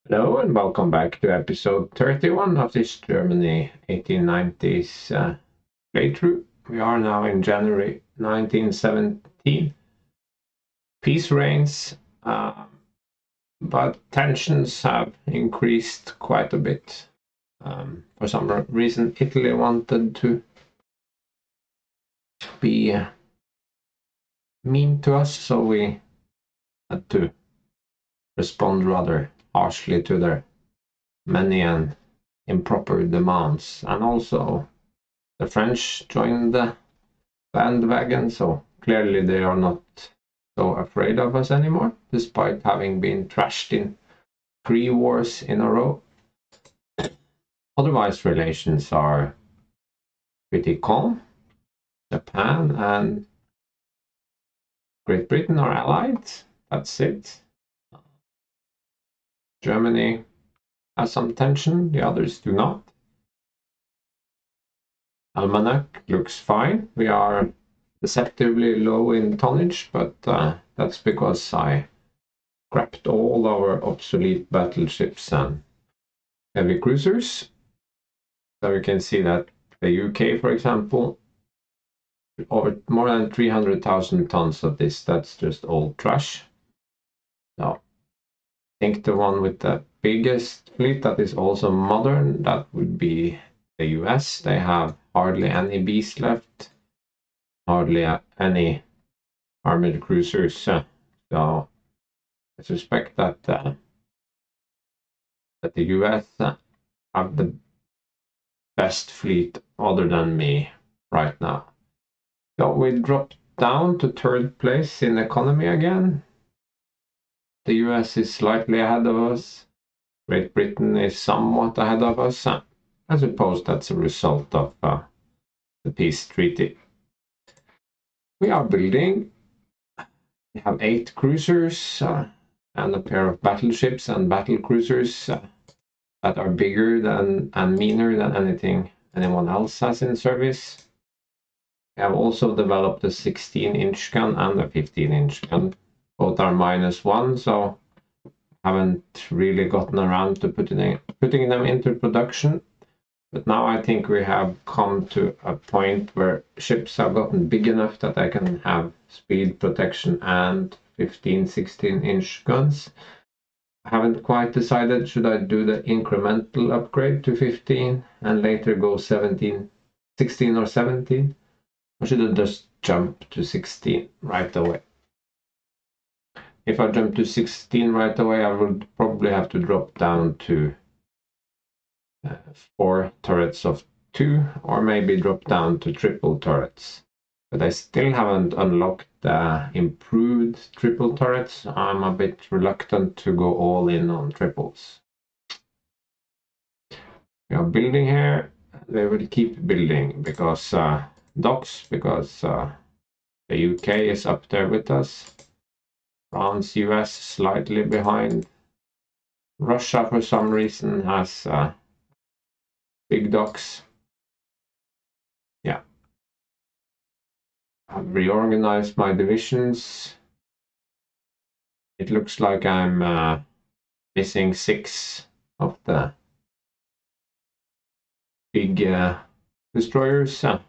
Hello and welcome back to episode 31 of this Germany 1890s playthrough. We are now in January 1917. Peace reigns, but tensions have increased quite a bit. For some reason, Italy wanted to be mean to us, so we had to respond rather harshly to their many and improper demands. And also, the French joined the bandwagon, so clearly they are not so afraid of us anymore, despite having been trashed in 3 wars in a row. Otherwise, relations are pretty calm. Japan and Great Britain are allied. That's it. Germany has some tension, the others do not. Almanac looks fine. We are deceptively low in tonnage, but that's because I scrapped all our obsolete battleships and heavy cruisers. So you can see that the UK, for example, over more than 300,000 tons of this, that's just old trash. So I think the one with the biggest fleet that is also modern, that would be the US. They have hardly any Bs left, hardly any armored cruisers. So I suspect that the US have the best fleet other than me right now. So we dropped down to third place in economy again. The US is slightly ahead of us. Great Britain is somewhat ahead of us. I suppose that's a result of the peace treaty. We are building. We have 8 cruisers and a pair of battleships and battle cruisers that are bigger than and meaner than anyone else has in service. We have also developed a 16-inch gun and a 15-inch gun. Both are -1, so haven't really gotten around to putting them into production. But now I think we have come to a point where ships have gotten big enough that I can have speed protection and 15, 16-inch guns. I haven't quite decided, should I do the incremental upgrade to 15 and later go 17, 16 or 17? Or should I just jump to 16 right away? If I jump to 16 right away, I would probably have to drop down to 4 turrets of 2, or maybe drop down to triple turrets. But I still haven't unlocked the improved triple turrets. I'm a bit reluctant to go all in on triples. We are building here. They will keep building because docks, because the UK is up there with us. France, US slightly behind. Russia, for some reason, has big docks. Yeah. I've reorganized my divisions. It looks like I'm missing 6 of the big destroyers. And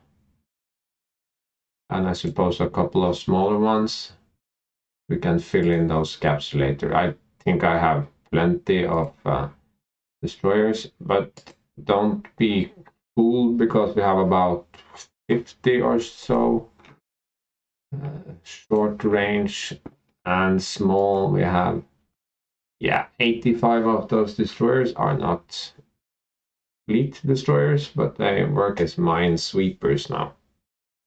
I suppose a couple of smaller ones. We can fill in those gaps later. I think I have plenty of destroyers, but don't be fooled because we have about 50 or so short range and small. We have 85 of those destroyers are not fleet destroyers, but they work as minesweepers now.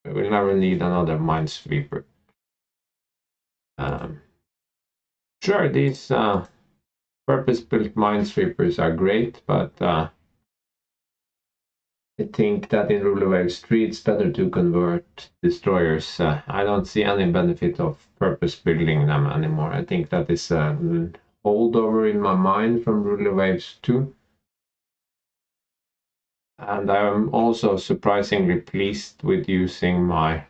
We will never need another minesweeper. Sure, these purpose-built minesweepers are great, but I think that in Ruler Wave 3 it's better to convert destroyers. I don't see any benefit of purpose building them anymore. I think that is a holdover in my mind from Ruler Waves 2. And I'm also surprisingly pleased with using my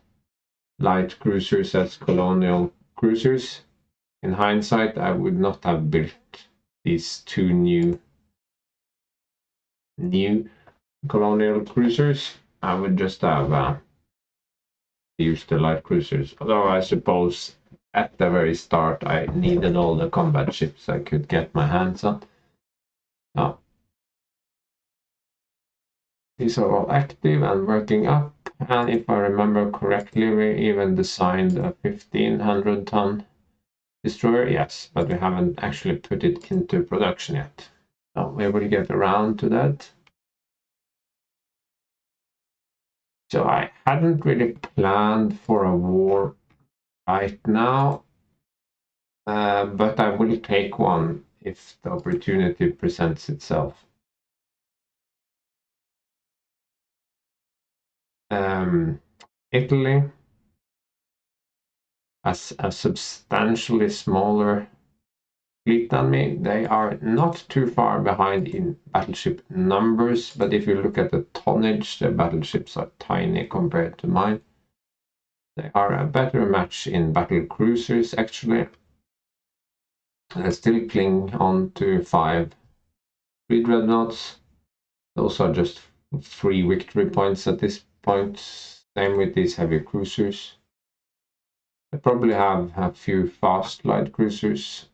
light cruisers as colonial cruisers. In hindsight, I would not have built these two new colonial cruisers, I would just have used the light cruisers. Although I suppose at the very start I needed all the combat ships I could get my hands on. Now, these are all active and working up, and if I remember correctly, we even designed a 1500-ton destroyer. Yes, but we haven't actually put it into production yet. So we will get around to that. So I hadn't really planned for a war right now, but I will take one if the opportunity presents itself. Italy has a substantially smaller fleet than me. They are not too far behind in battleship numbers, but if you look at the tonnage, the battleships are tiny compared to mine. They are a better match in battle cruisers, actually. I still cling on to 5 dreadnoughts. Those are just 3 victory points at this point. Same with these heavy cruisers. I probably have a few fast light cruisers.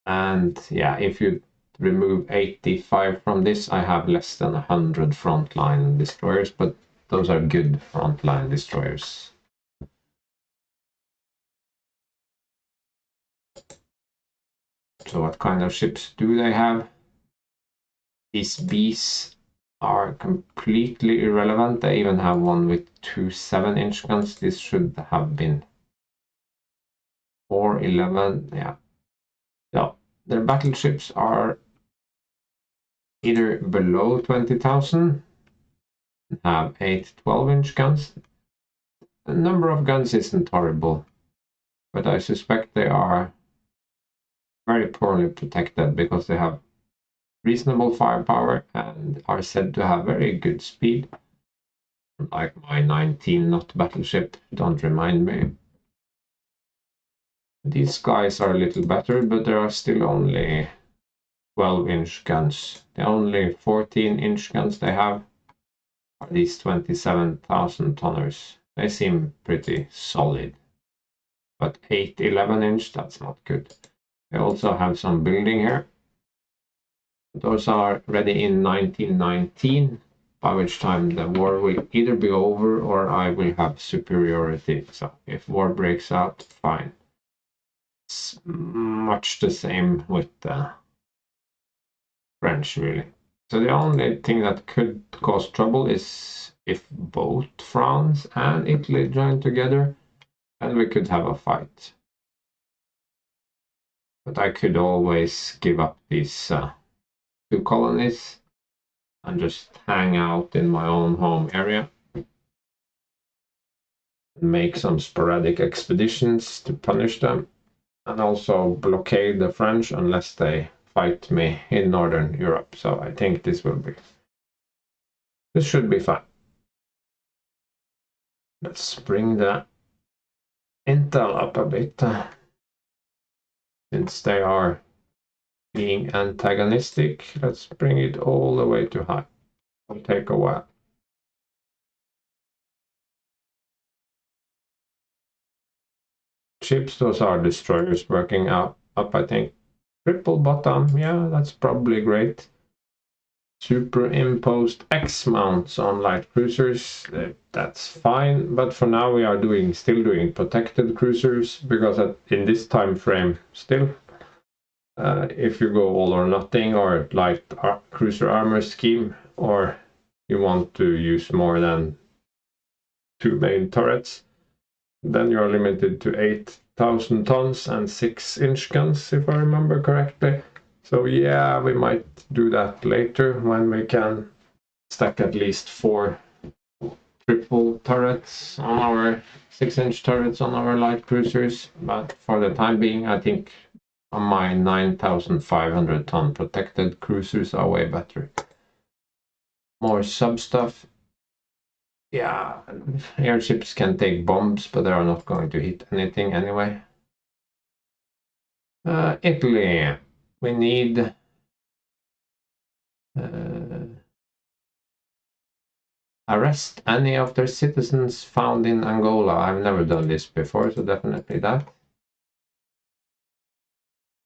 And yeah, if you remove 85 from this, I have less than 100 frontline destroyers, but those are good frontline destroyers. So what kind of ships do they have? These Bs are completely irrelevant. They even have one with 2 7-inch guns. This should have been 411. Yeah. So their battleships are either below 20,000 and have 8 12-inch guns. The number of guns isn't horrible, but I suspect they are very poorly protected because they have reasonable firepower and are said to have very good speed. Like my 19-knot battleship, don't remind me. These guys are a little better, but there are still only 12-inch guns. The only 14-inch guns they have are these 27,000 tonners. They seem pretty solid. But 8 11-inch, that's not good. They also have some building here. Those are ready in 1919, by which time the war will either be over or I will have superiority. So if war breaks out, fine. It's much the same with the French, really. So the only thing that could cause trouble is if both France and Italy join together, and we could have a fight. But I could always give up these 2 colonies and just hang out in my own home area. Make some sporadic expeditions to punish them, and also blockade the French unless they fight me in Northern Europe. So I think this should be fine. Let's bring the intel up a bit, since they are being antagonistic. Let's bring it all the way to high. It'll take a while. Ships, those are destroyers working up, I think. Triple bottom, yeah, that's probably great. Superimposed X mounts on light cruisers, that's fine, but for now we are still doing protected cruisers, because in this time frame still, if you go all or nothing or light cruiser armor scheme, or you want to use more than 2 main turrets, then you're limited to 8,000 tons and 6-inch guns, if I remember correctly. So yeah, we might do that later when we can stack at least 4 triple turrets on our 6-inch turrets on our light cruisers. But for the time being, I think my 9,500 ton protected cruisers are way better. More sub stuff. Yeah, airships can take bombs, but they are not going to hit anything anyway. Italy. We need Arrest any of their citizens found in Angola. I've never done this before, so definitely that.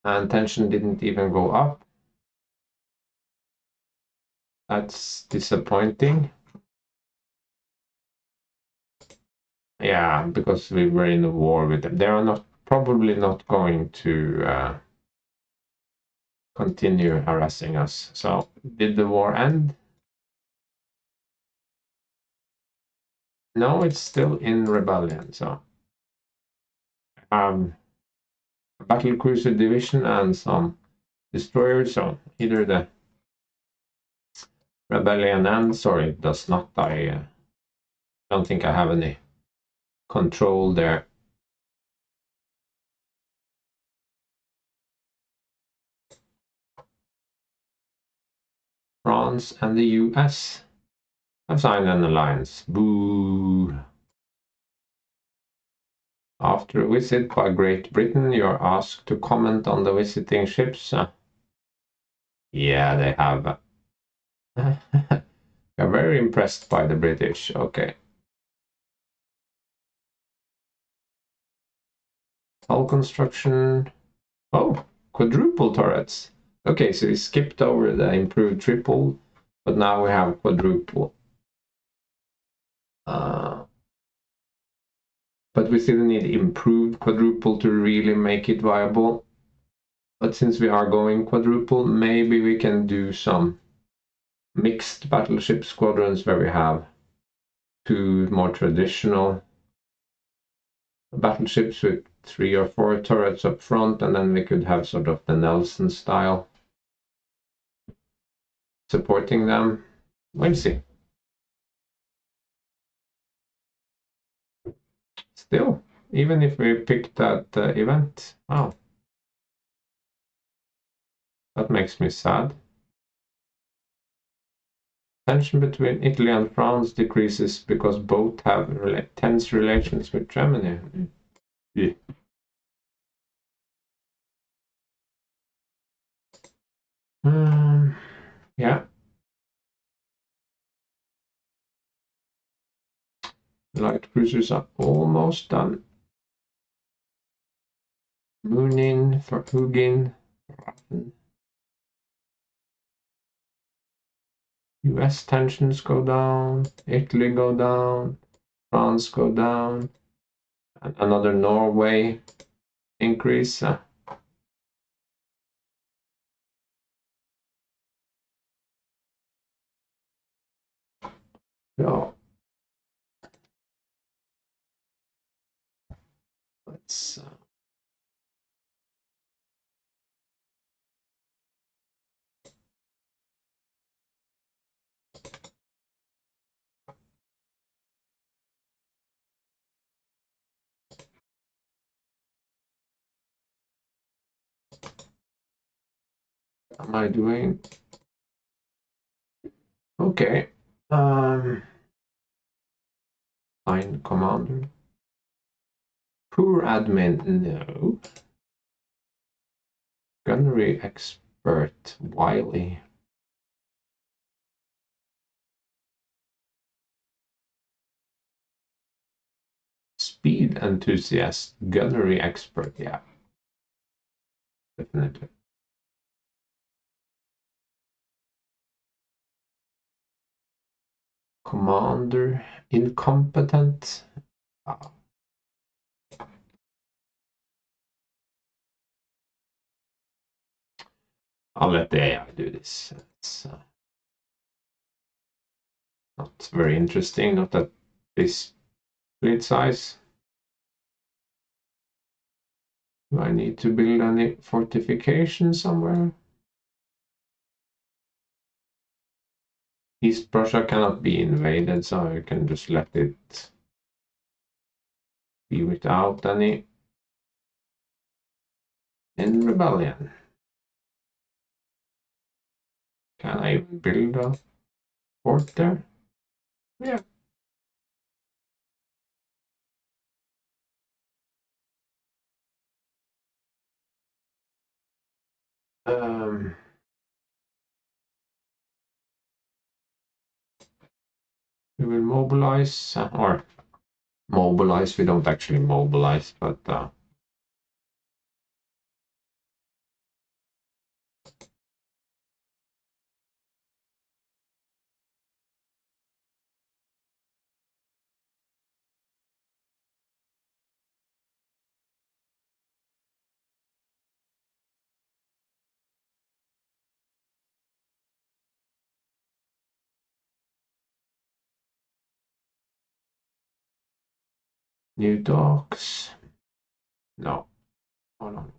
And tension didn't even go up. That's disappointing. Yeah, because we were in a war with them. They are probably not going to continue harassing us. So, did the war end? No, it's still in rebellion. So, a battle cruiser division and some destroyers. So, either the rebellion ends or it does not. I don't think I have any control there. France and the US have signed an alliance. Boo! After a visit by Great Britain, you're asked to comment on the visiting ships. Yeah, they have. They're very impressed by the British. Okay. Hull construction. Oh, quadruple turrets. Okay, so we skipped over the improved triple, but now we have quadruple. But we still need improved quadruple to really make it viable. But since we are going quadruple, maybe we can do some mixed battleship squadrons where we have two more traditional battleships with 3 or 4 turrets up front, and then we could have sort of the Nelson style supporting them. We'll see. Still, even if we pick that event, wow, that makes me sad. Tension between Italy and France decreases because both have tense relations with Germany. Yeah. Yeah. Light cruisers are almost done. Moonin, Hugin, US tensions go down, Italy go down, France go down, and another Norway increase. So let's am I doing okay? Line commander. Poor admin, no. Gunnery expert, Wiley. Speed enthusiast, gunnery expert, yeah. Definitely. Commander, incompetent. I'll let the AI do this. It's not very interesting, not at this fleet size. Do I need to build any fortifications somewhere? East Prussia cannot be invaded, so I can just let it be without any in rebellion. Can I even build a fort there? Yeah. We will mobilize, or mobilize. We don't actually mobilize, but new docks. No, hold on.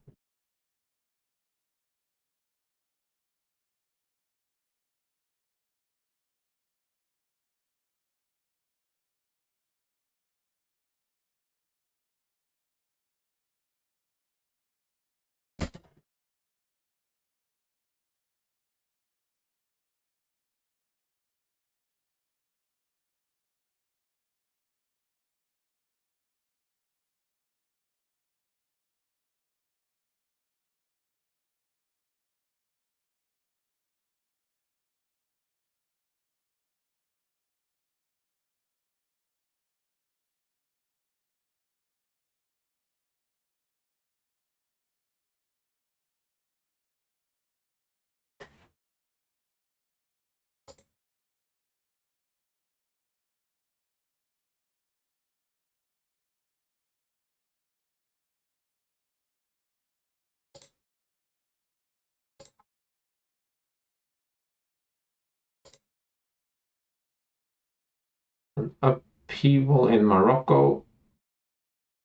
An upheaval in Morocco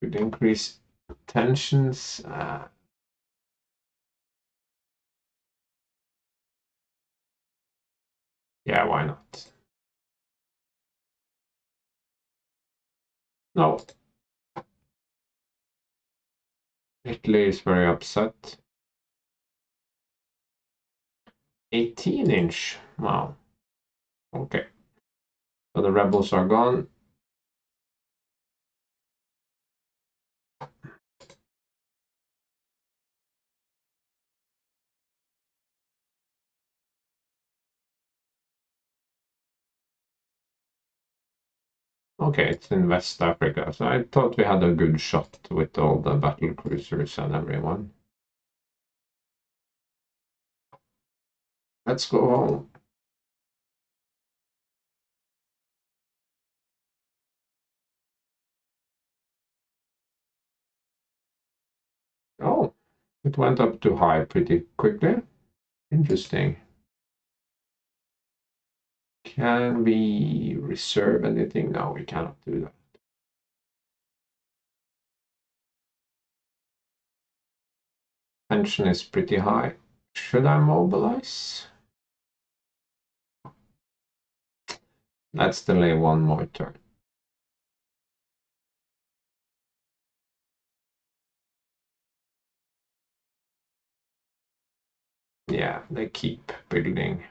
could increase tensions. Yeah, why not? No. Italy is very upset. 18-inch. Wow. Okay. So the rebels are gone. Okay, it's in West Africa. So I thought we had a good shot with all the battle cruisers and everyone. Let's go home. Oh, it went up to high pretty quickly. Interesting. Can we reserve anything? No, we cannot do that. Tension is pretty high. Should I mobilize? Let's delay one more turn. Yeah, they keep building.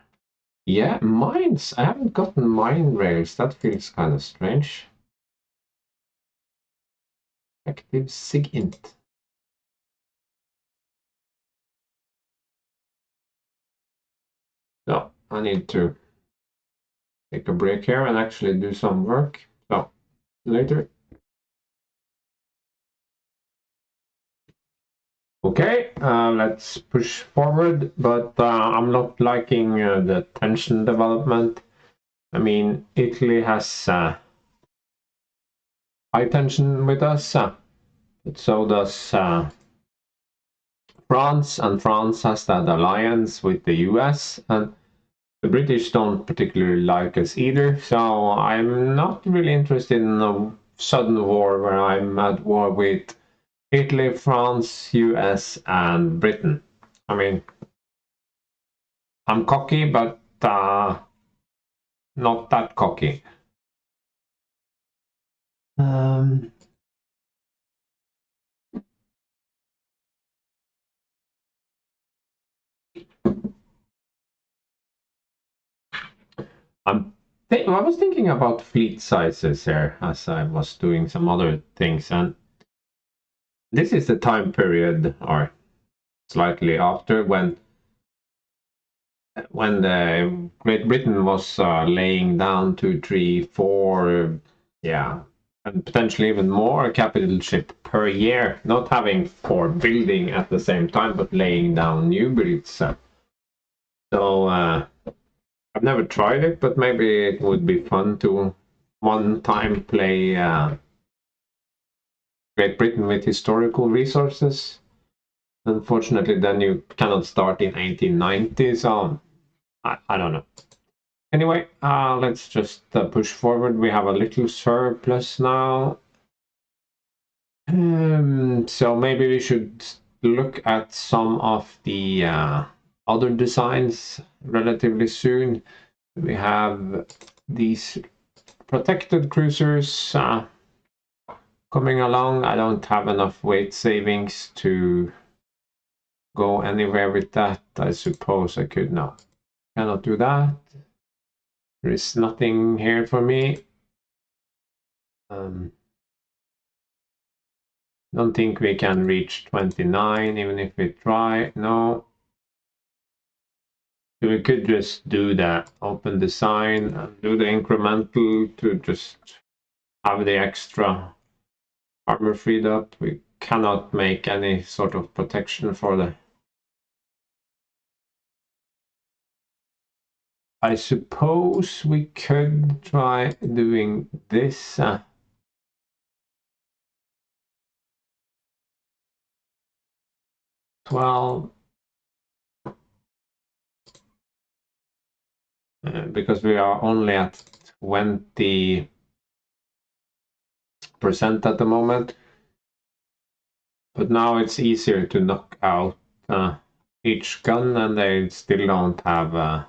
Yeah, mines. I haven't gotten mine rails. That feels kind of strange. Active SIGINT. So I need to take a break here and actually do some work. So later. Okay, let's push forward, but I'm not liking the tension development. I mean, Italy has high tension with us, but so does France, and France has that alliance with the US, and the British don't particularly like us either, so I'm not really interested in a sudden war where I'm at war with Italy, France, US, and Britain. I mean, I'm cocky, but not that cocky. Um, I was thinking about fleet sizes here as I was doing some other things, and this is the time period, or slightly after, when when the Great Britain was laying down 2, 3, 4, yeah, and potentially even more capital ship per year, not having 4 building at the same time, but laying down new builds. So I've never tried it, but maybe it would be fun to one time play Great Britain with historical resources. Unfortunately, then you cannot start in 1890, so I don't know. Anyway, let's just push forward. We have a little surplus now. So maybe we should look at some of the other designs relatively soon. We have these protected cruisers coming along. I don't have enough weight savings to go anywhere with that. I suppose I could not. Cannot do that. There is nothing here for me. Don't think we can reach 29 even if we try. No. So we could just do that. Open design and do the incremental to just have the extra armor freed up. We cannot make any sort of protection for the... I suppose we could try doing this. 12. Because we are only at 20% at the moment. But now it's easier to knock out each gun, and they still don't have a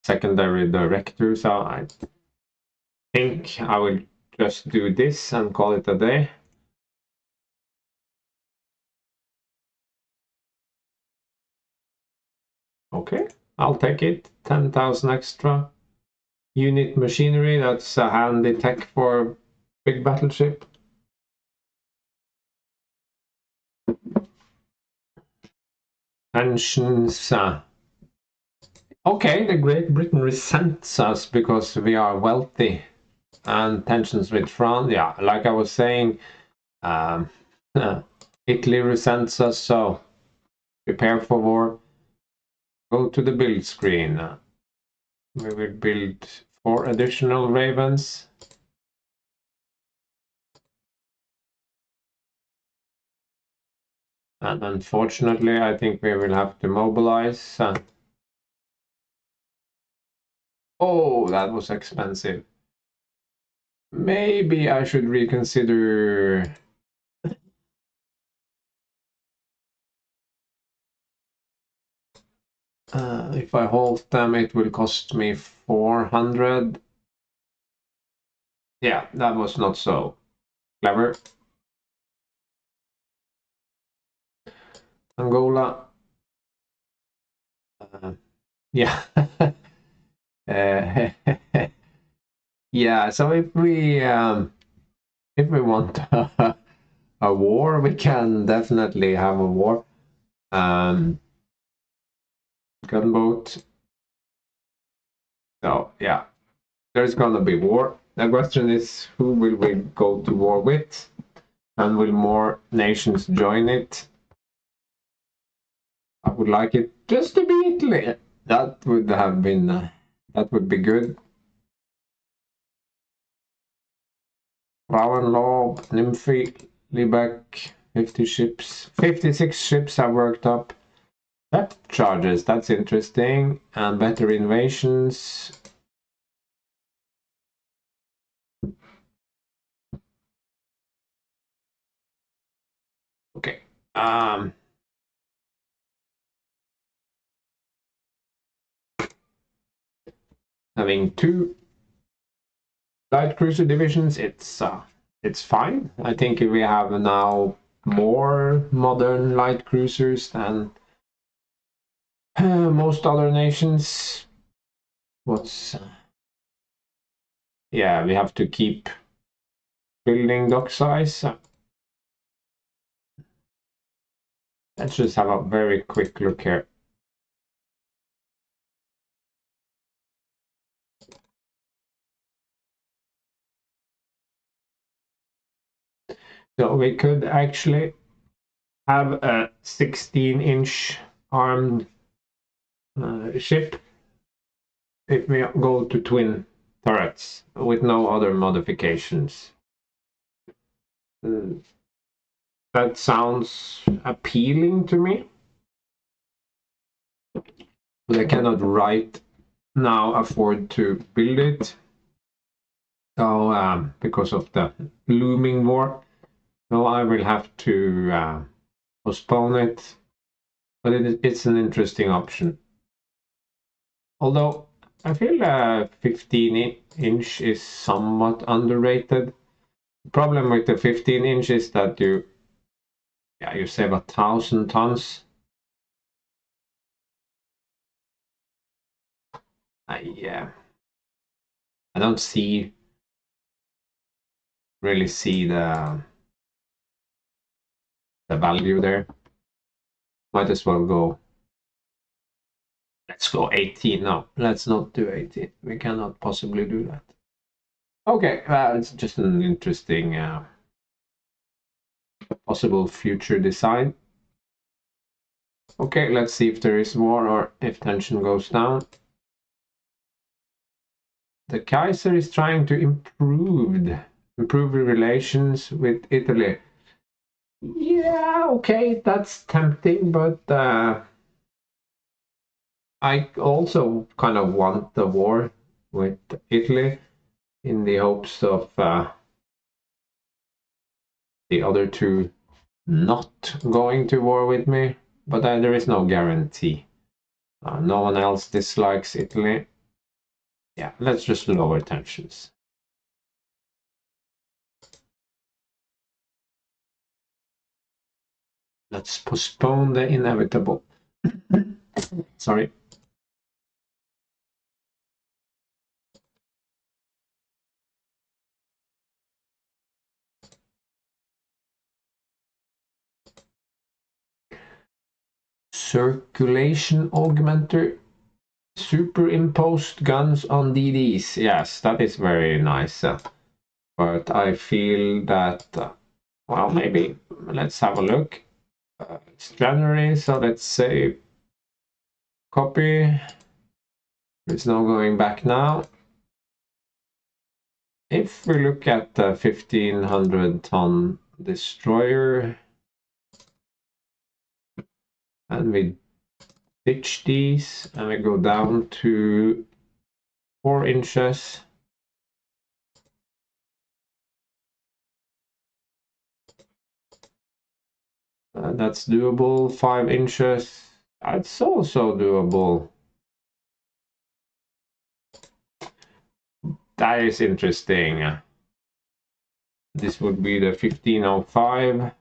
secondary director, so I think I will just do this and call it a day. Okay, I'll take it. 10,000 extra. Unit machinery, that's a handy tech for big battleship. Pensions. Okay, the Great Britain resents us because we are wealthy. And tensions with France, yeah, like I was saying, Italy resents us, so prepare for war. Go to the build screen. We will build 4 additional ravens. And unfortunately, I think we will have to mobilize. Oh, that was expensive. Maybe I should reconsider. If I hold them, it will cost me 400. Yeah, that was not so clever. Angola. Yeah. Yeah, so if we want a war, we can definitely have a war. Gunboat. So yeah, there's gonna be war. The question is, who will we go to war with, and will more nations join it? I would like it just to be Italy. That would have been that would be good. Frauenlob, Nymphy, Liebeck, 50 ships, 56 ships are worked up. Depth charges, that's interesting. And better invasions. Okay. Having 2 light cruiser divisions, it's fine. I think we have now more modern light cruisers than most other nations. Yeah, we have to keep building dock size. Let's just have a very quick look here. So we could actually have a 16-inch armed ship if we go to twin turrets with no other modifications. That sounds appealing to me, but I cannot right now afford to build it. So because of the looming war, so I will have to postpone it. But it's an interesting option. Although I feel 15-inch is somewhat underrated. The problem with the 15-inch is that you save 1,000 tons. I don't really see the value there. Might as well go. Let's go 18. No, let's not do 18. We cannot possibly do that. Okay, it's just an interesting possible future design. Okay, let's see if there is more or if tension goes down. The Kaiser is trying to improve relations with Italy. Yeah, okay, that's tempting, but I also kind of want the war with Italy in the hopes of the other two not going to war with me, but there is no guarantee. No one else dislikes Italy. Yeah, let's just lower tensions. Let's postpone the inevitable. Sorry. Circulation augmenter. Superimposed guns on DDs. Yes, that is very nice. But I feel that, well, maybe let's have a look. It's January, so let's say copy. There's no going back now. If we look at the 1,500-ton destroyer and we ditch these and we go down to 4 inches. That's doable. 5 inches. That's also doable. That is interesting. This would be the 1505.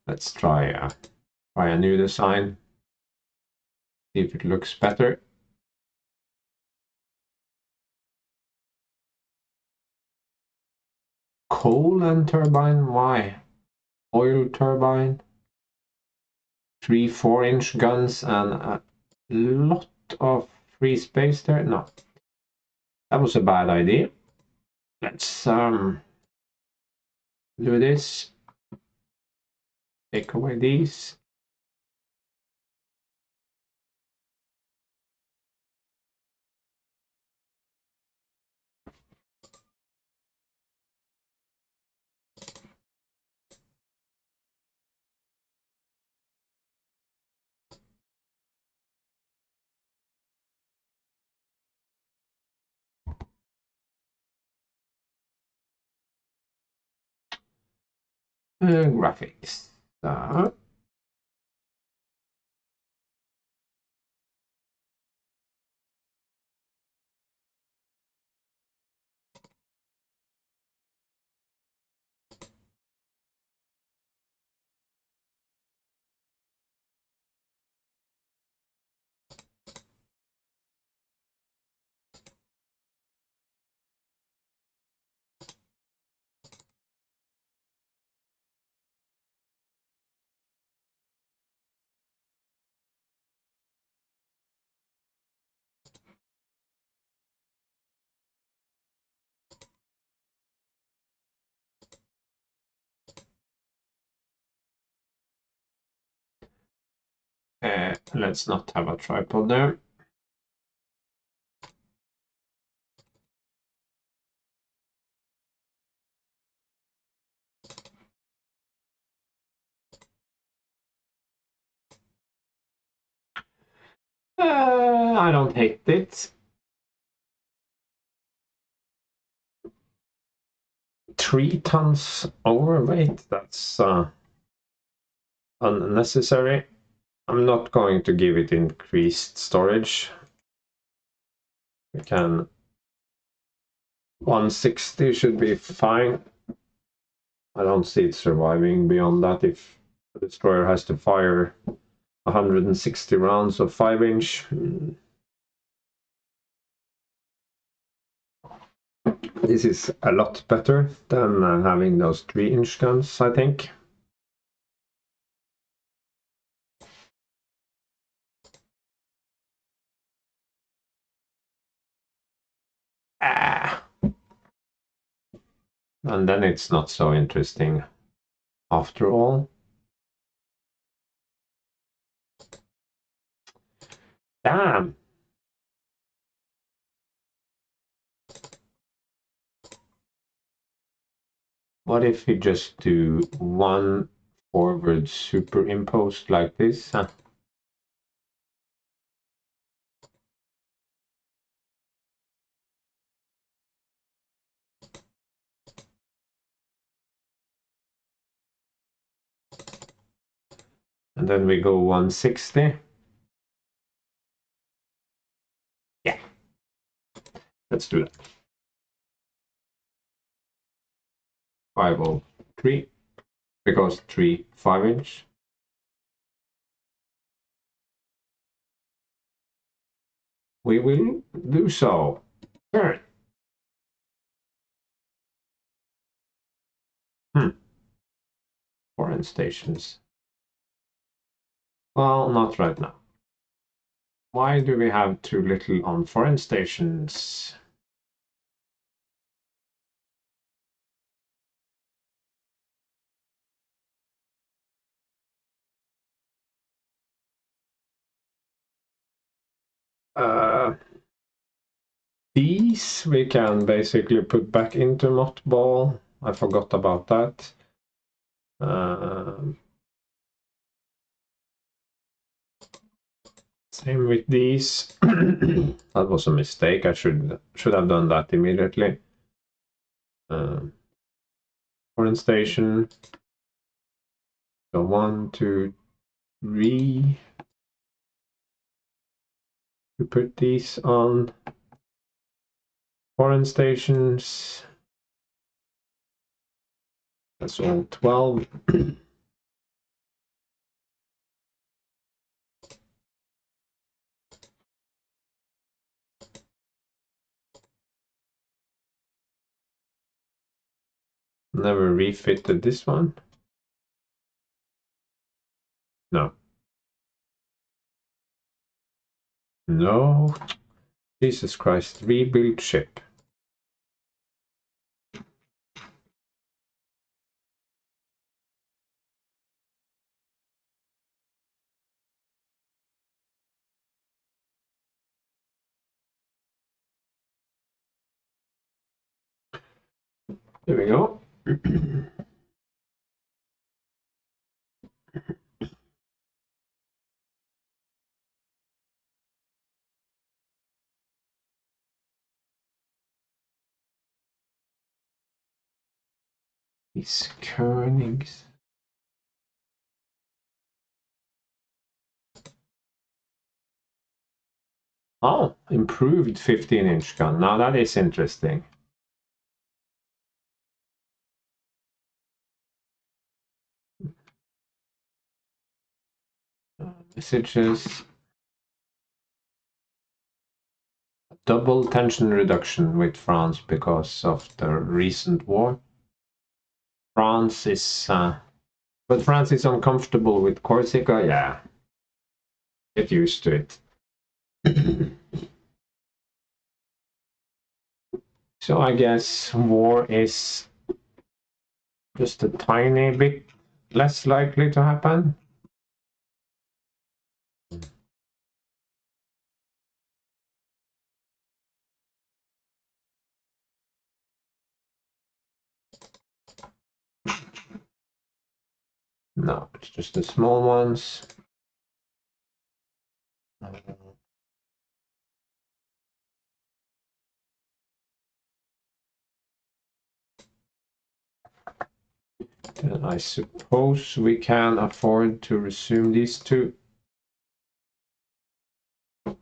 Let's try a new design. See if it looks better. Coal and turbine. Why? Oil turbine. 3 4-inch guns and a lot of free space there. No, that was a bad idea. Let's do this. Take away these. Graphics. Let's not have a tripod there. I don't hate it. 3 tons overweight, that's unnecessary. I'm not going to give it increased storage. We can 160 should be fine. I don't see it surviving beyond that if the destroyer has to fire 160 rounds of 5-inch. This is a lot better than having those 3-inch guns, I think. And then it's not so interesting after all. Damn! What if we just do one forward superimposed like this? Huh? And then we go 160. Yeah, let's do that. 503, because 3 5-inch. We will do so. Turn. Foreign stations. Well, not right now. Why do we have too little on foreign stations? These we can basically put back into mothball. I forgot about that. Same with these. That was a mistake. I should have done that immediately. Foreign station. So 1, 2, 3. We put these on foreign stations. That's all 12. Never refitted this one. No. No. Jesus Christ. Rebuild ship. There we go. These Königs. Oh, improved 15-inch gun. Now that is interesting. Messages. Double tension reduction with France because of the recent war. France is, but France is uncomfortable with Corsica. Yeah, get used to it. So I guess war is just a tiny bit less likely to happen. No, it's just the small ones. Then I suppose we can afford to resume these two. A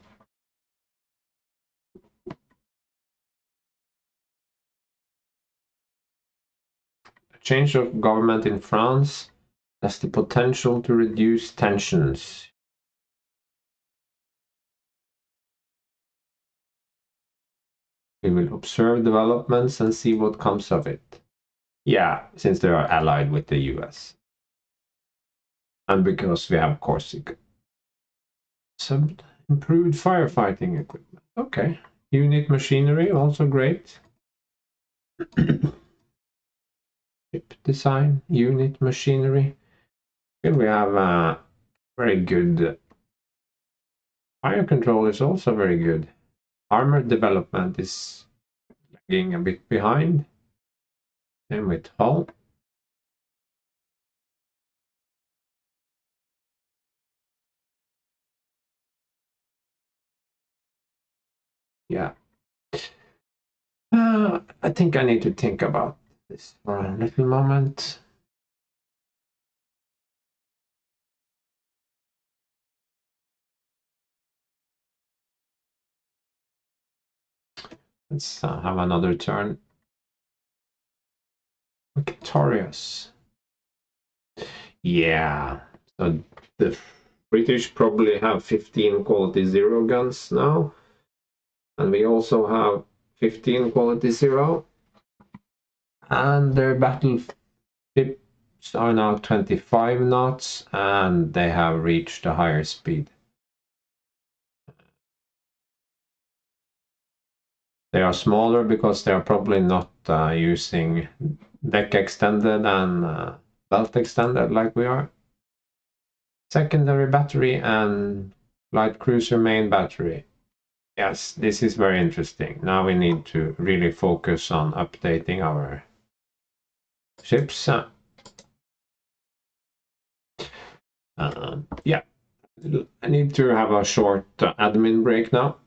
change of government in France has the potential to reduce tensions. We will observe developments and see what comes of it. Yeah, since they are allied with the US. And because we have Corsica. Some improved firefighting equipment. Okay. Unit machinery, also great. Ship design, unit machinery. Here we have very good. Fire control is also very good. Armor development is lagging a bit behind. Same with hull. Yeah. I think I need to think about this for a little moment. Let's have another turn. Victorious. Yeah. So the British probably have 15 quality 0 guns now. And we also have 15 quality 0. And their battleships are now 25 knots and they have reached a higher speed. They are smaller because they are probably not using deck extended and belt extended like we are. Secondary battery and light cruiser main battery. Yes, this is very interesting. Now we need to really focus on updating our ships. Yeah, I need to have a short admin break now.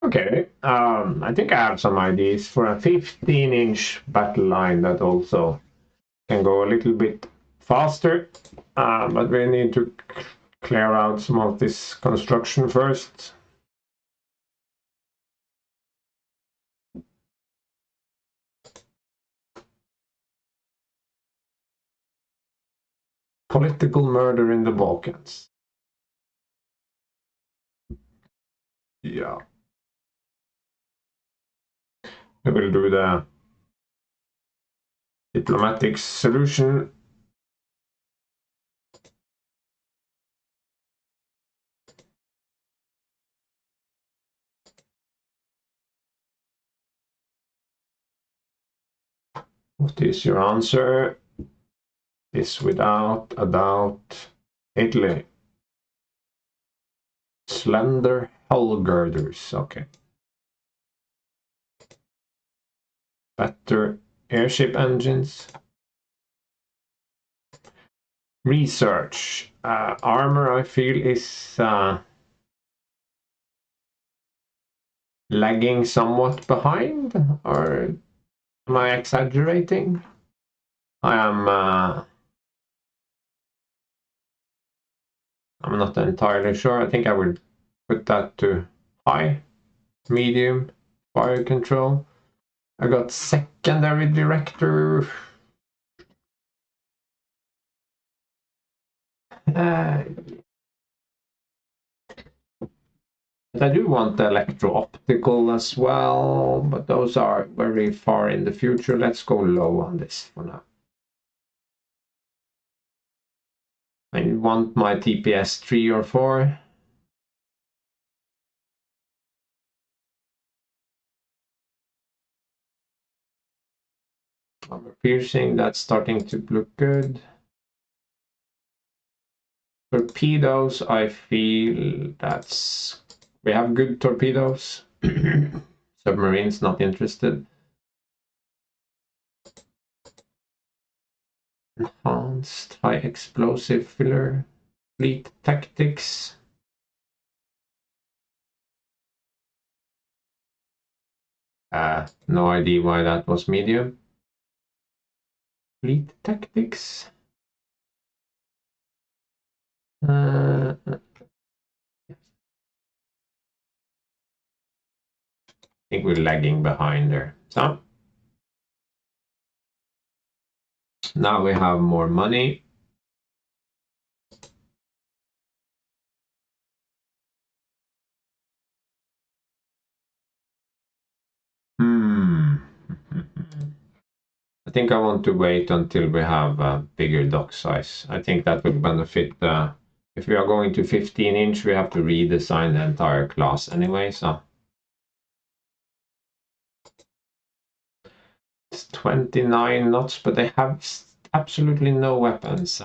Okay, I think I have some ideas for a 15-inch battle line that also can go a little bit faster, but we need to clear out some of this construction first. Political murder in the Balkans. Yeah. We will do the diplomatic solution. What is your answer? This without a doubt. Italy. Slender hull girders. Okay. Better airship engines. Research. Armor, I feel, is lagging somewhat behind, or am I exaggerating? I am. I'm not entirely sure. I think I would put that to high, medium, fire control. I got secondary director. But I do want the electro-optical as well, but those are very far in the future. Let's go low on this for now. I want my TPS 3 or 4. Armor piercing, that's starting to look good. Torpedoes, I feel that's... We have good torpedoes. Submarines, not interested. Enhanced high explosive filler. Fleet tactics. No idea why that was medium. Fleet tactics. I think we're lagging behind there. So now we have more money. I think I want to wait until we have a bigger dock size. I think that would benefit. If we are going to 15-inch, we have to redesign the entire class anyway. So it's 29 knots, but they have absolutely no weapons.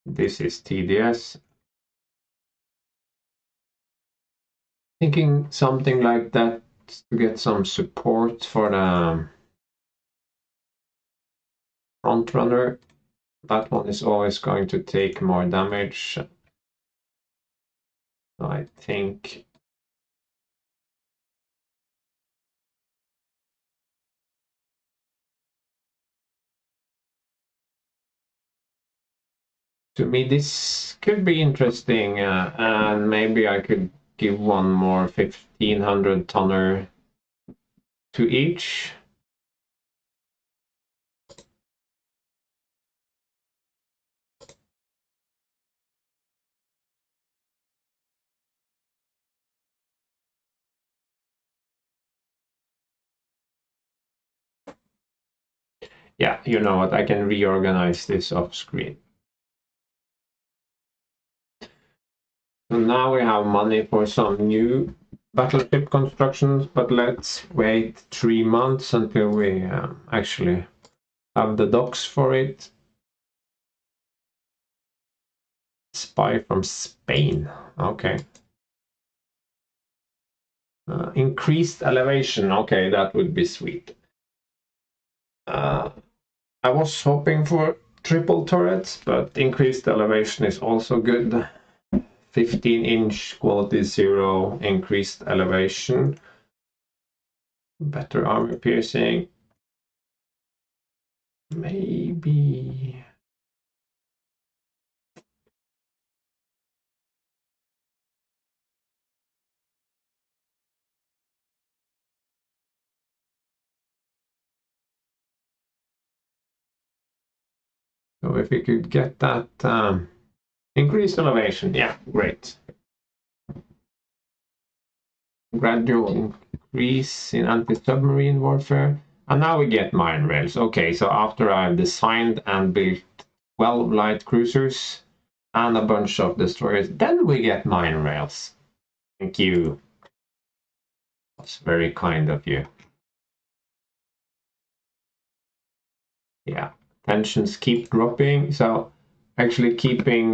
This is TDS. Thinking something like that to get some support for the front runner. That one is always going to take more damage. I think to me this could be interesting, and maybe I could give one more 1500 tonner to each. Yeah, you know what, I can reorganize this off screen. So now we have money for some new battleship constructions, but let's wait 3 months until we actually have the docks for it. Spy from Spain, okay. Increased elevation, okay, that would be sweet. I was hoping for triple turrets, but increased elevation is also good. 15-inch quality 0, increased elevation, better armor piercing, maybe. So if we could get that increased elevation, yeah, great. Gradual increase in anti-submarine warfare. And now we get mine rails. Okay, so after I've designed and built 12 light cruisers and a bunch of destroyers, then we get mine rails. Thank you. That's very kind of you. Yeah, tensions keep dropping. So actually keeping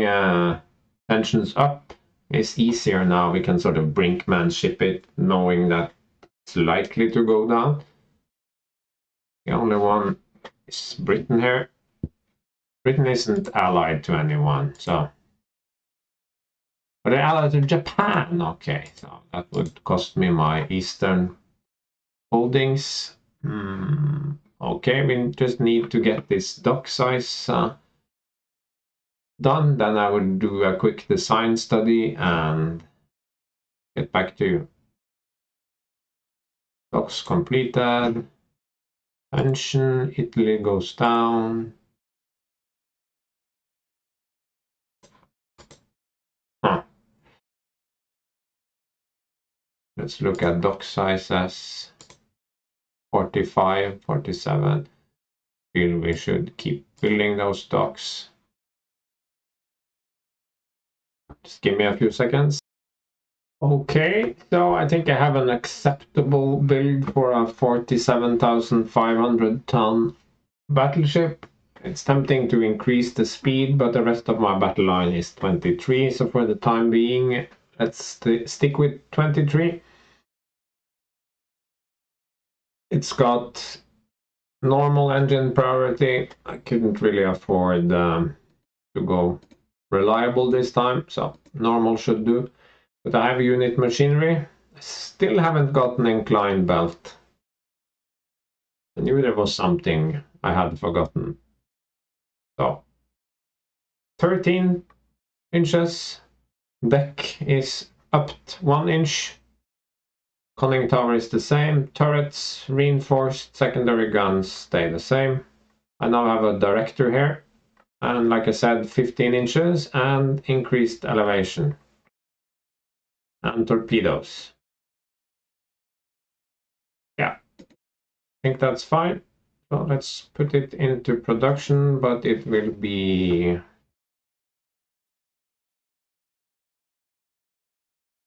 tensions up is easier now. We can sort of brinkmanship it, knowing that it's likely to go down. The only one is Britain here. Britain isn't allied to anyone, so. But they're allied to Japan. Okay, so that would cost me my eastern holdings. Okay, we just need to get this dock size done. Then I will do a quick design study and get back to you. Docks completed. Pension, Italy goes down. Let's look at dock sizes. 45, 47. Feel we should keep building those docks. Just give me a few seconds. Okay, so I think I have an acceptable build for a 47,500 ton battleship. It's tempting to increase the speed, but the rest of my battle line is 23, so for the time being, let's stick with 23. It's got normal engine priority. I couldn't really afford to go reliable this time, so normal should do. But I have unit machinery. I still haven't got an inclined belt. I knew there was something I had forgotten. So 13 inches. Deck is up 1 inch. Conning tower is the same. Turrets reinforced. Secondary guns stay the same. I now have a director here. And like I said, 15 inches and increased elevation. And torpedoes. Yeah, I think that's fine. So let's put it into production, but it will be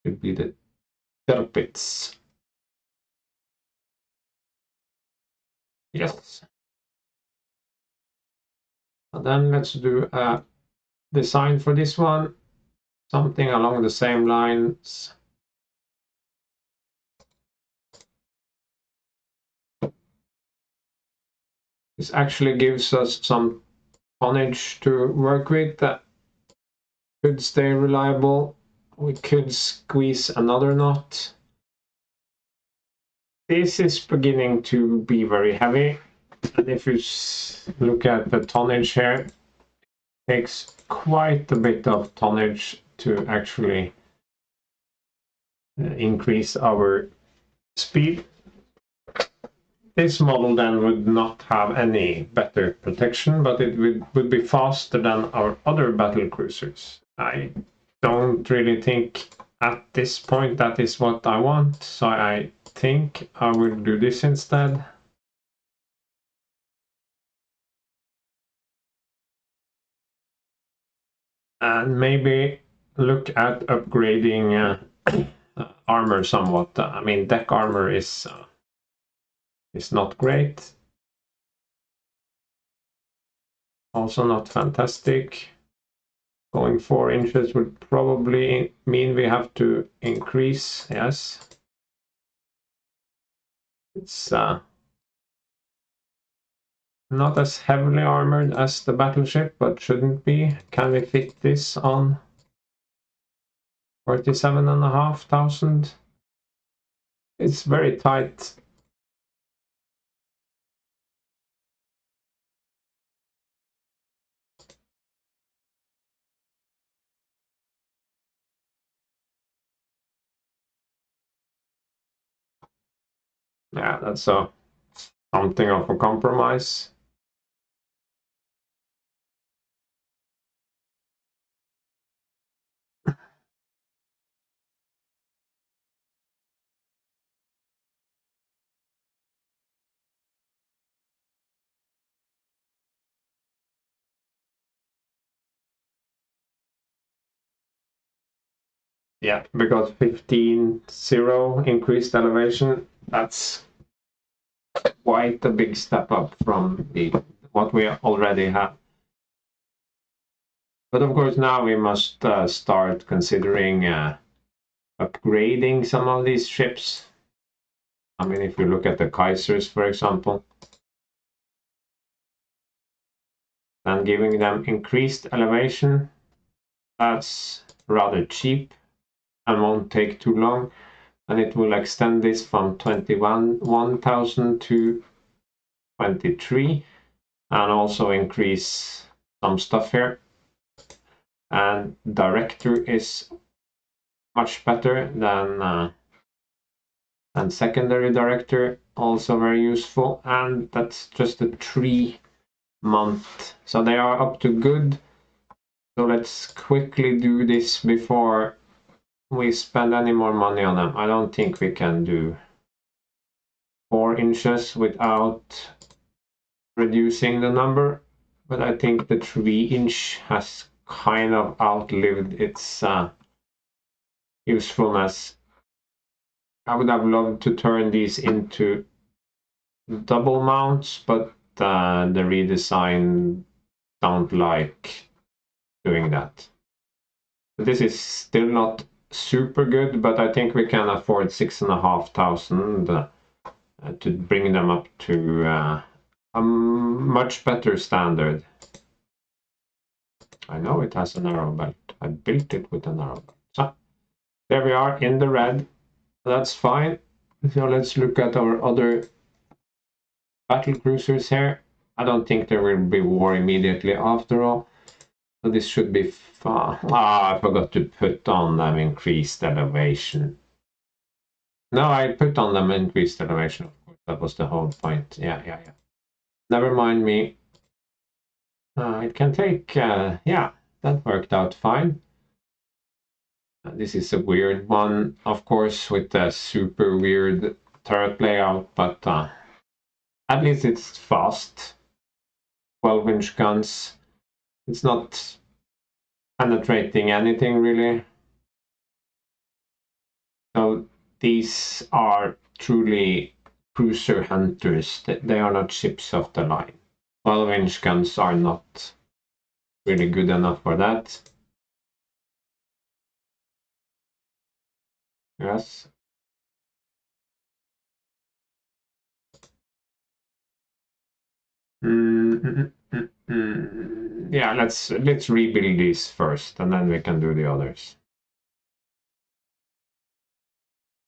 the torpedoes. Yes. And then let's do a design for this one. Something along the same lines. This actually gives us some tonnage to work with that could stay reliable. We could squeeze another knot. This is beginning to be very heavy. And if you look at the tonnage here, it takes quite a bit of tonnage to actually increase our speed. This model then would not have any better protection, but it would be faster than our other battle cruisers. I don't really think at this point that is what I want, so I think I will do this instead. And maybe look at upgrading armor somewhat. I mean, deck armor is not great. Also not fantastic. Going 4 inches would probably mean we have to increase, yes. It's not as heavily armored as the battleship, but shouldn't be. Can we fit this on 47,500? It's very tight. Yeah, that's something of a compromise. Yeah, because 15.0 increased elevation, that's quite a big step up from what we already have. But of course now we must start considering upgrading some of these ships. I mean, if you look at the Kaisers, for example, and giving them increased elevation, that's rather cheap and won't take too long. and it will extend this from 21,000 to 23, and also increase some stuff here. And director is much better than secondary director, also very useful, and that's just a 3-month, so they are up to good. So let's quickly do this before we spend any more money on them. I don't think we can do 4 inches without reducing the number, but I think the 3-inch has kind of outlived its usefulness. I would have loved to turn these into double mounts, but the redesign don't like doing that. This is still not super good, but I think we can afford 6,500 to bring them up to a much better standard. I know it has a narrow belt. I built it with a narrow belt. So there we are in the red. That's fine. So let's look at our other battle cruisers here. I don't think there will be war immediately after all. So this should be fun. I forgot to put on them increased elevation. No, I put on them increased elevation, of course. That was the whole point. Yeah. Never mind me. It can take, yeah, that worked out fine. This is a weird one, of course, with a super weird turret layout, but at least it's fast. 12-inch guns. It's not penetrating anything really. So these are truly cruiser hunters. They are not ships of the line. 12-inch guns are not really good enough for that. Yes. Yeah, let's rebuild these first, and then we can do the others.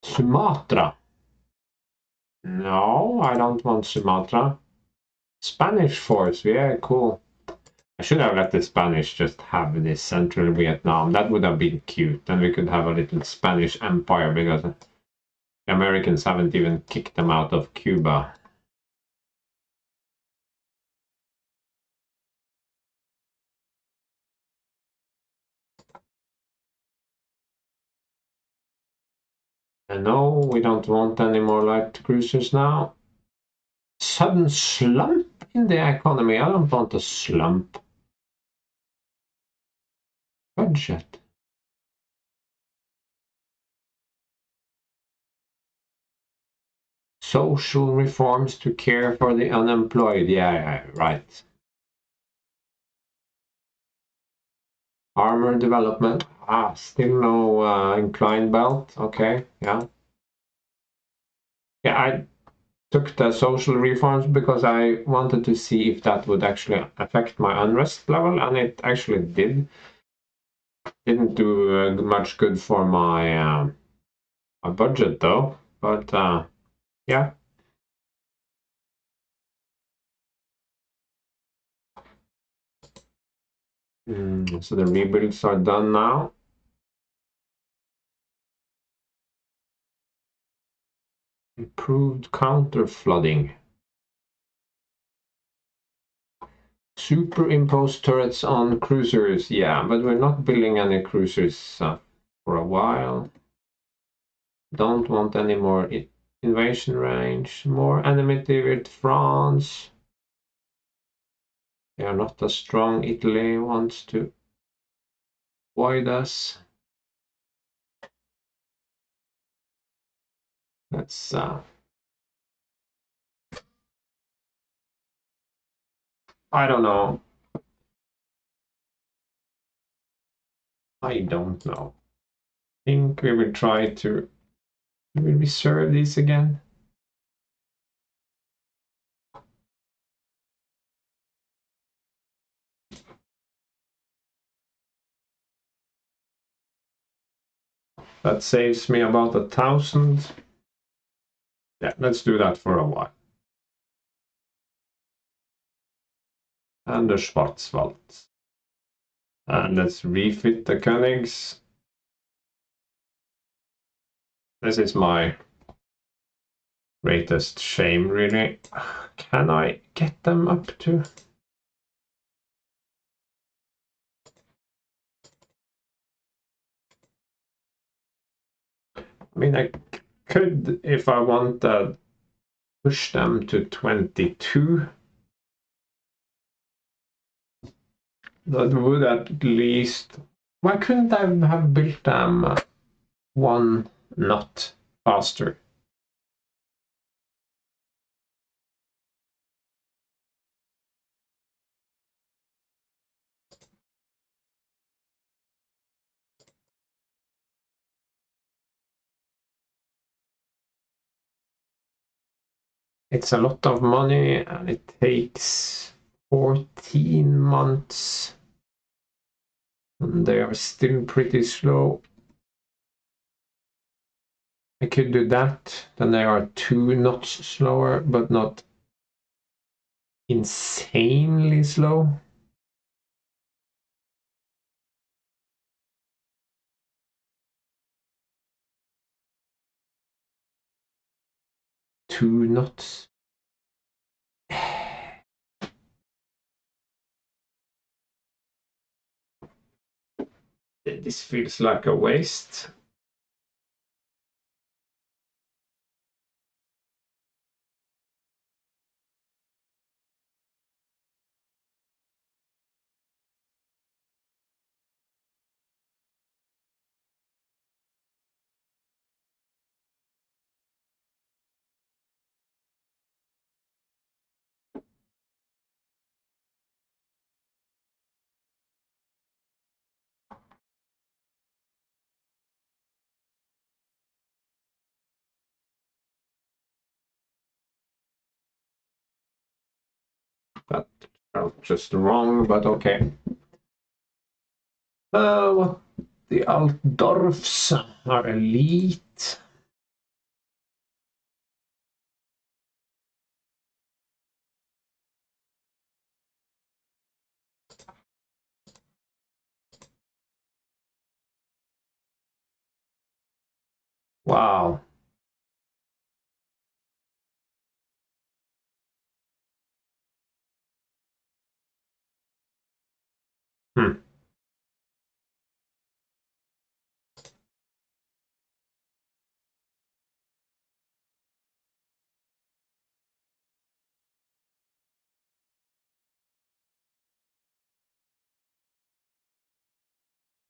Sumatra. No, I don't want Sumatra. Spanish force, yeah, cool. I should have let the Spanish just have this central Vietnam. That would have been cute. Then we could have a little Spanish empire, because the Americans haven't even kicked them out of Cuba. And no, we don't want any more light cruisers now. Sudden slump in the economy. I don't want a slump. Budget. Social reforms to care for the unemployed. Yeah, right. Armor development. Still no inclined belt. Okay, yeah. Yeah, I took the social reforms because I wanted to see if that would actually affect my unrest level, and it actually did. Didn't do much good for my budget though, but yeah. So the rebuilds are done now. Improved counter flooding. Superimposed turrets on cruisers. Yeah, but we're not building any cruisers for a while. Don't want any more invasion range. More enmity with France. They are not as strong. Italy wants to avoid us. Let's I don't know. I don't know. I think we will try to reserve these again. That saves me about 1,000. Yeah, let's do that for a while. And the Schwarzwald. And let's refit the Königs. This is my greatest shame, really. Can I get them up to? I mean, I could, if I wanted, push them to 22. That would at least... Why couldn't I have built them 1 knot faster? It's a lot of money and it takes 14 months. And they are still pretty slow. I could do that, then they are 2 knots slower, but not insanely slow. Two knots. This feels like a waste. That felt just wrong, but okay. What? The Altdorfs are elite. Wow. Hmm.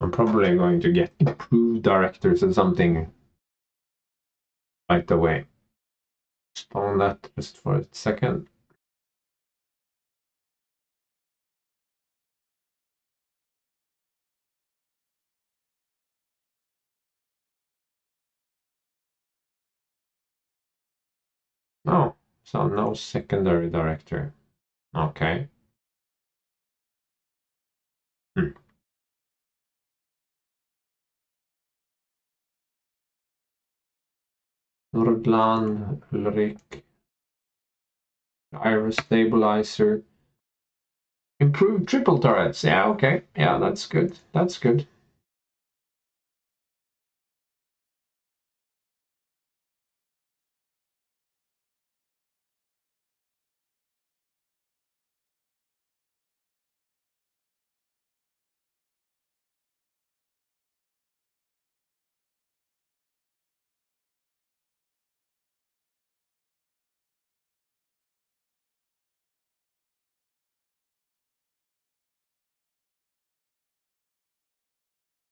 I'm probably going to get improved directors or something right away. Stone that just for a second. Oh, so no secondary director. Okay. Hmm. Nordland, Ulrich, Iris stabilizer. Improved triple turrets. Yeah, okay. Yeah, that's good. That's good.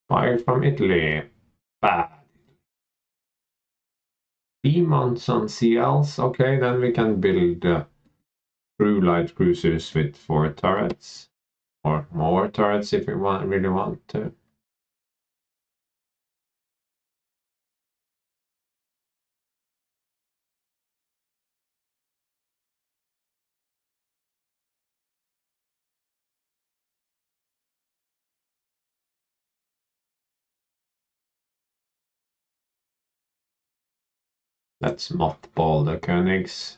Fire from Italy. Bad. 3 months on CLs. Okay, then we can build crew light cruisers with 4 turrets. Or more turrets if we really want to. Let's mothball the Königs.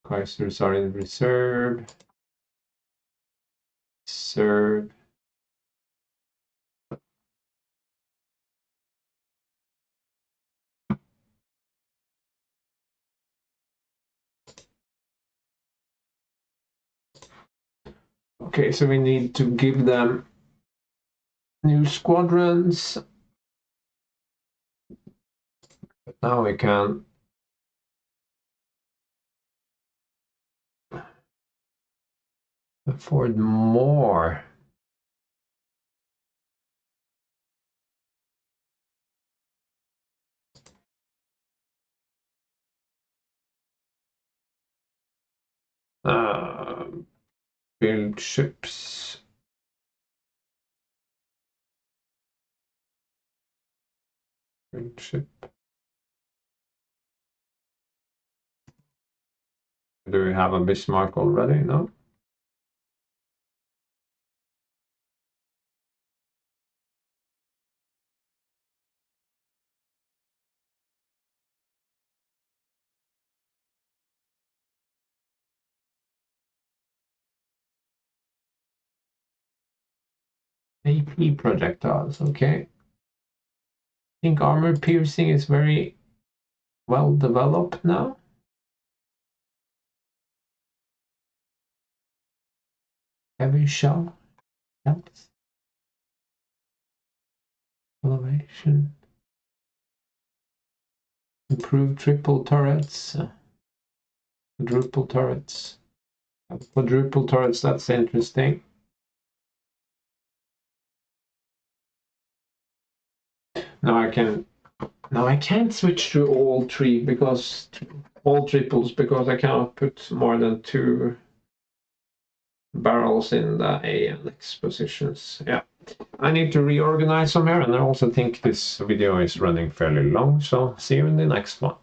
Kaisers are in reserve. Serve. Okay, so we need to give them new squadrons. But now we can afford more. Build ships. Build ship. Do we have a Bismarck already? No. AP projectiles, okay. I think armor piercing is very well developed now. Heavy shell helps. Elevation. Improved triple turrets. Quadruple turrets. Quadruple turrets, that's interesting. Now I can't switch to all three because all triples because I cannot put more than 2 barrels in the A and X positions. Yeah, I need to reorganize some here, and I also think this video is running fairly long, so see you in the next one.